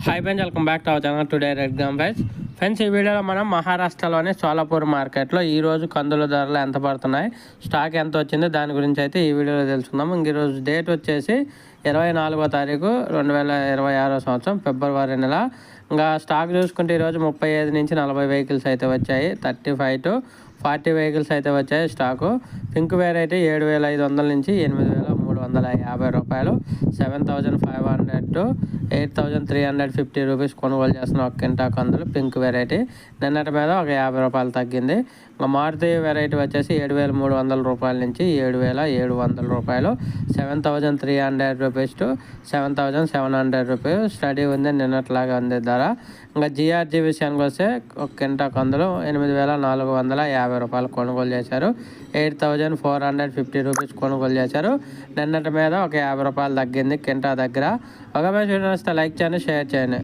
Hi friends, welcome back to our channel today exam friends. ఈ వీడియోలో మనం మహారాష్ట్రలోని సోలాపూర్ మార్కెట్లో ఈరోజు కందుల ధరలు ఎంత పడుతున్నాయి, స్టాక్ ఎంత వచ్చింది, దాని గురించి అయితే ఈ వీడియోలో తెలుసుకుందాం. ఈరోజు డేట్ వచ్చేసి 24వ తారీఖు 2026 సంవత్సరం ఫిబ్రవరి నెల. ఇంకా స్టాక్ చూసుకుంటే ఈరోజు 35 నుంచి 40 వెహికల్స్ అయితే వచ్చాయి. 35 to 40 వెహికల్స్ అయితే వచ్చాయి స్టాకు. పింక్ వెరైటీ 7,500 నుంచి 8,350 రూపాయలు, 7,500 to 8,350 రూపీస్ కొనుగోలు చేస్తున్న ఒక కింటా కందులు పింక్ వెరైటీ. నిన్నటి మీద ఒక 50 రూపాయలు తగ్గింది. ఇంకా మారుతి వెరైటీ వచ్చేసి 7,300 రూపాయల నుంచి 7,700 రూపాయలు, 7,300 రూపీస్ టు 7,700 రూపీస్ స్టడీ ఉంది, నిన్నట్లాగా ఉంది ధర. ఇంకా జిఆర్జీ విషయానికి వస్తే ఒక కింటా కందులు 8,450 రూపాయలు కొనుగోలు చేశారు. 8,450 రూపీస్ కొనుగోలు చేశారు. నిన్నటి మీద ఒక 50 రూపాయలు తగ్గింది కింటా దగ్గర. ఒక లైక్ చేయండి, షేర్ చేయండి.